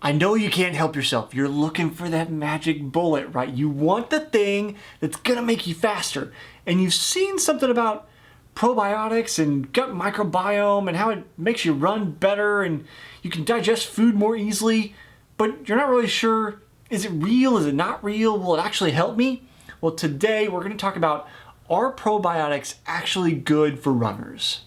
I know you can't help yourself. You're looking for that magic bullet, right? You want the thing that's gonna make you faster. And you've seen something about probiotics and gut microbiome and how it makes you run better and you can digest food more easily, but you're not really sure, is it real? Is it not real? Will it actually help me? Well, today we're gonna talk about, are probiotics actually good for runners?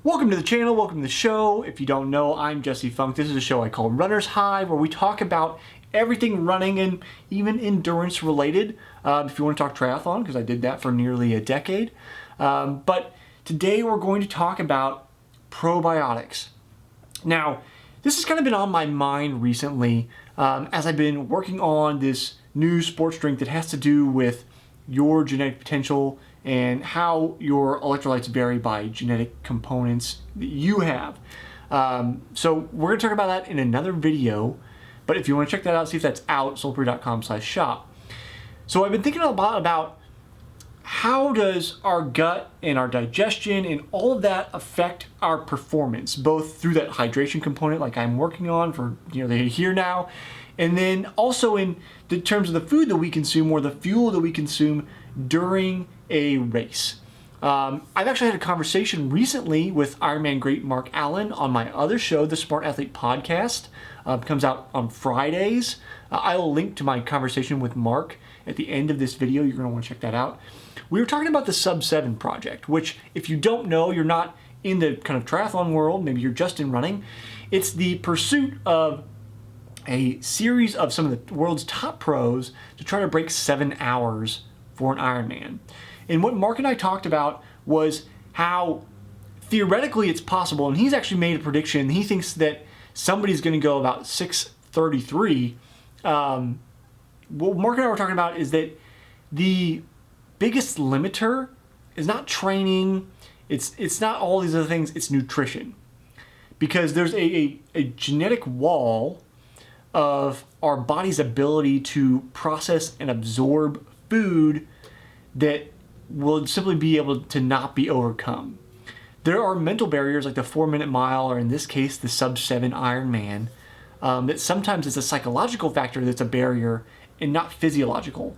Welcome to the channel, welcome to the show. If you don't know, I'm Jesse Funk. This is a show I call Runner's High, where we talk about everything running and even endurance related. If you want to talk triathlon, because I did that for nearly a decade. But today we're going to talk about probiotics. Now, this has kind of been on my mind recently as I've been working on this new sports drink that has to do with your genetic potential and how your electrolytes vary by genetic components that you have. So we're gonna talk about that in another video, but if you wanna check that out, see if that's out, soulpre.com/shop. So I've been thinking a lot about how does our gut and our digestion and all of that affect our performance, both through that hydration component like I'm working on for the here now, and then also in the terms of the food that we consume or the fuel that we consume during a race. I've actually had a conversation recently with Ironman great Mark Allen on my other show, the Smart Athlete Podcast. Comes out on Fridays. I will link to my conversation with Mark at the end of this video. You're going to want to check that out. We were talking about the Sub 7 project, which if you don't know, you're not in the kind of triathlon world, maybe you're just in running. It's the pursuit of a series of some of the world's top pros to try to break 7 hours for an Ironman. And what Mark and I talked about was how theoretically it's possible, and he's actually made a prediction. He thinks that somebody's going to go about 6:33. What Mark and I were talking about is that the biggest limiter is not training, it's not all these other things, it's nutrition. Because there's a genetic wall of our body's ability to process and absorb food that will simply be able to not be overcome. There are mental barriers like the 4-minute mile, or in this case, the Sub 7 Ironman, that sometimes it's a psychological factor that's a barrier and not physiological.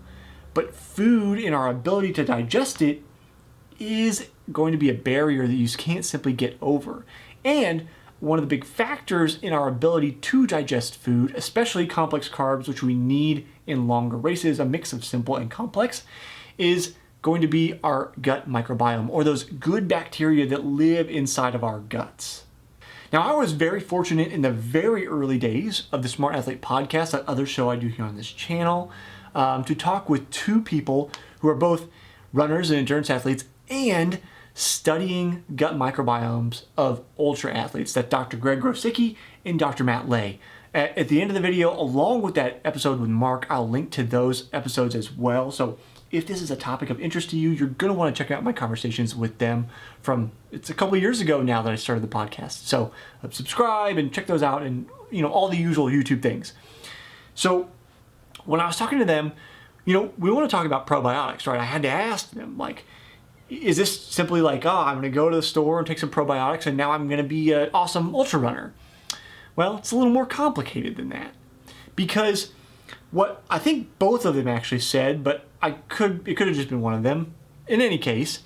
But food and our ability to digest it is going to be a barrier that you can't simply get over. And one of the big factors in our ability to digest food, especially complex carbs, which we need in longer races, a mix of simple and complex, is going to be our gut microbiome, or those good bacteria that live inside of our guts. Now, I was very fortunate in the very early days of the Smart Athlete Podcast, that other show I do here on this channel, to talk with two people who are both runners and endurance athletes and studying gut microbiomes of ultra athletes. That's Dr. Greg Grosicki and Dr. Matt Lay. At the end of the video, along with that episode with Mark, I'll link to those episodes as well. So if this is a topic of interest to you, you're going to want to check out my conversations with them from, it's a couple of years ago now that I started the podcast. So subscribe and check those out, and all the usual YouTube things. So when I was talking to them, we want to talk about probiotics, right? I had to ask them, like, is this simply like, I'm going to go to the store and take some probiotics and now I'm going to be an awesome ultra runner? Well, it's a little more complicated than that, because what I think both of them actually said, but it could have just been one of them. In any case,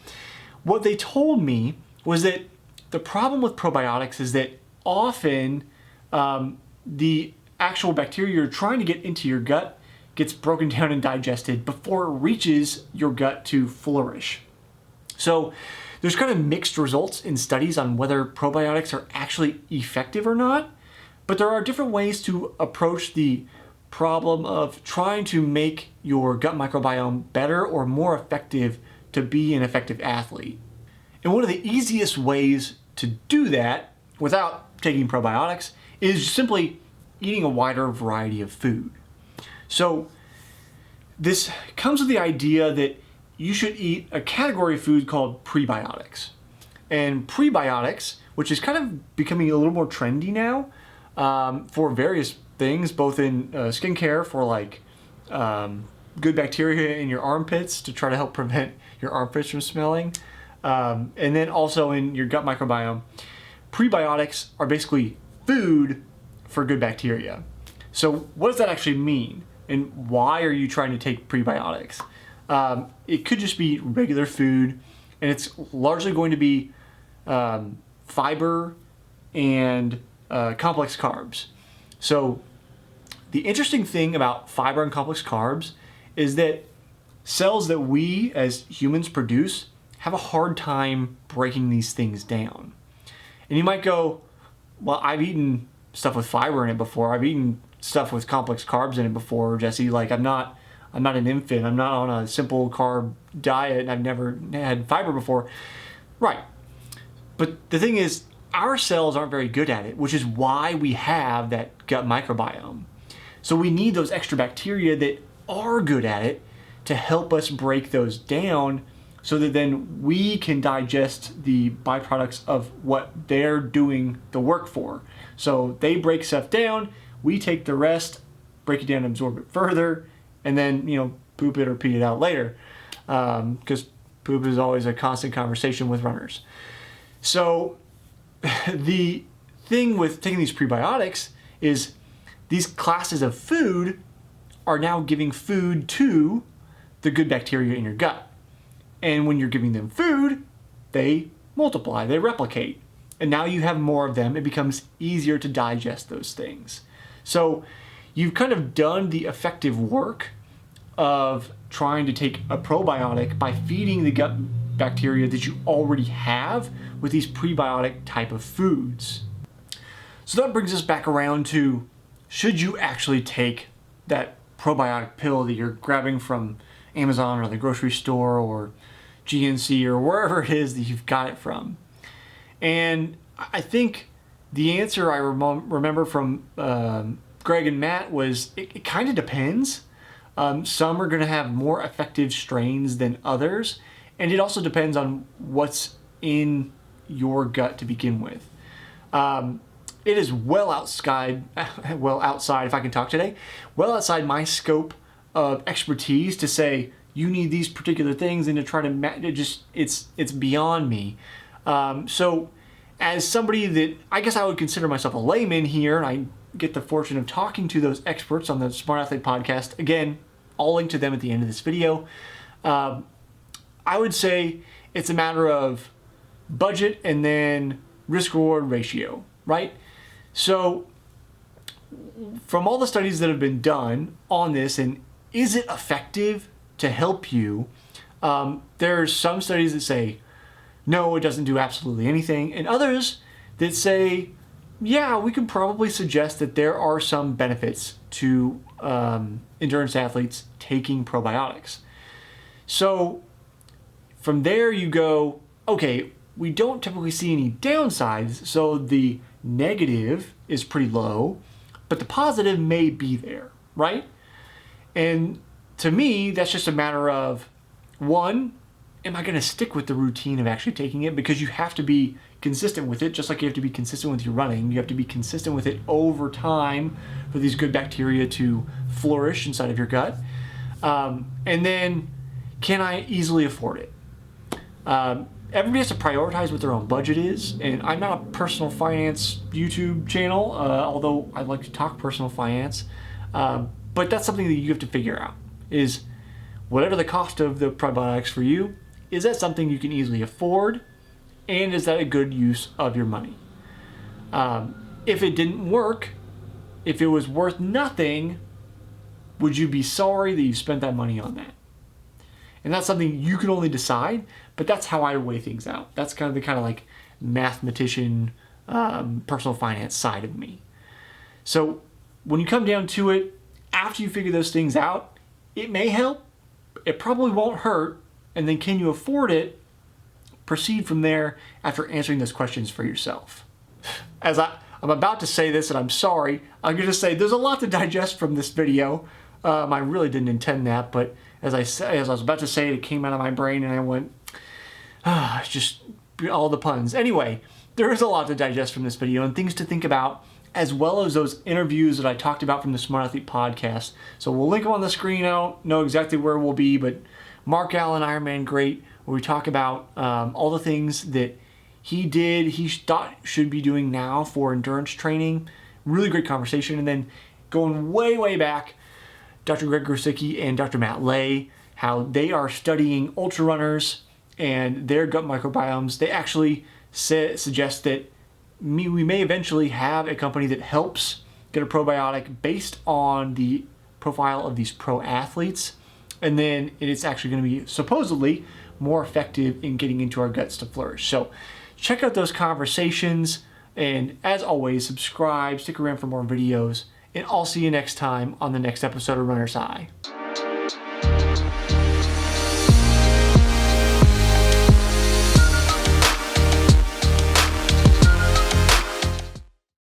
what they told me was that the problem with probiotics is that often the actual bacteria you're trying to get into your gut gets broken down and digested before it reaches your gut to flourish. So there's kind of mixed results in studies on whether probiotics are actually effective or not, but there are different ways to approach the problem of trying to make your gut microbiome better or more effective to be an effective athlete. And one of the easiest ways to do that without taking probiotics is simply eating a wider variety of food. So this comes with the idea that you should eat a category of food called prebiotics. And prebiotics, which is kind of becoming a little more trendy now for various things, both in skincare for like good bacteria in your armpits to try to help prevent your armpits from smelling. And then also in your gut microbiome. Prebiotics are basically food for good bacteria. So what does that actually mean? And why are you trying to take prebiotics? It could just be regular food, and it's largely going to be fiber and complex carbs. So the interesting thing about fiber and complex carbs is that cells that we as humans produce have a hard time breaking these things down. And you might go, well, I've eaten stuff with fiber in it before. I've eaten stuff with complex carbs in it before, Jesse. Like I'm not an infant. I'm not on a simple carb diet, and I've never had fiber before. Right. But the thing is, our cells aren't very good at it, which is why we have that gut microbiome. So we need those extra bacteria that are good at it to help us break those down so that then we can digest the byproducts of what they're doing the work for. So they break stuff down, we take the rest, break it down, absorb it further, and then, poop it or pee it out later. Because poop is always a constant conversation with runners. So the thing with taking these prebiotics is these classes of food are now giving food to the good bacteria in your gut. And when you're giving them food, they multiply, they replicate. And now you have more of them. It becomes easier to digest those things. So you've kind of done the effective work of trying to take a probiotic by feeding the gut bacteria that you already have with these prebiotic type of foods. So that brings us back around to, should you actually take that probiotic pill that you're grabbing from Amazon or the grocery store or GNC or wherever it is that you've got it from? And I think the answer I remember from Greg and Matt was it kind of depends. Some are going to have more effective strains than others, and it also depends on what's in your gut to begin with. It is well outside, if I can talk today, well outside my scope of expertise to say you need these particular things and to try to it's beyond me. So as somebody that I guess I would consider myself a layman here, and I get the fortune of talking to those experts on the Smart Athlete podcast, again, I'll link to them at the end of this video. I would say it's a matter of budget and then risk-reward ratio, right? So from all the studies that have been done on this, and is it effective to help you, there's some studies that say, no, it doesn't do absolutely anything, and others that say, yeah, we can probably suggest that there are some benefits to endurance athletes taking probiotics. So from there you go, okay, we don't typically see any downsides, so the negative is pretty low, but the positive may be there, right? And to me, that's just a matter of, one, am I going to stick with the routine of actually taking it? Because you have to be consistent with it, just like you have to be consistent with your running. You have to be consistent with it over time for these good bacteria to flourish inside of your gut. And then, can I easily afford it? Everybody has to prioritize what their own budget is, and I'm not a personal finance YouTube channel, although I'd like to talk personal finance. But that's something that you have to figure out, is whatever the cost of the probiotics for you, is that something you can easily afford, and is that a good use of your money? If it didn't work, if it was worth nothing, would you be sorry that you spent that money on that? And that's something you can only decide, but that's how I weigh things out. That's kind of like mathematician, personal finance side of me. So when you come down to it, after you figure those things out, it may help, it probably won't hurt, and then can you afford it? Proceed from there after answering those questions for yourself. As I'm about to say this, and I'm sorry, I'm going to say there's a lot to digest from this video. I really didn't intend that, but as I was about to say it, it came out of my brain, and I went, just all the puns. Anyway, there is a lot to digest from this video and things to think about as well as those interviews that I talked about from the Smart Athlete podcast. So we'll link them on the screen. I don't know exactly where we'll be, but Mark Allen, Ironman Great, where we talk about all the things that he did, he thought should be doing now for endurance training. Really great conversation. And then going way, way back, Dr. Greg Grosicki and Dr. Matt Lay, how they are studying ultra runners and their gut microbiomes. They actually suggest that we may eventually have a company that helps get a probiotic based on the profile of these pro athletes. And then it's actually going to be supposedly more effective in getting into our guts to flourish. So check out those conversations. And as always, subscribe, stick around for more videos. And I'll see you next time on the next episode of Runner's High.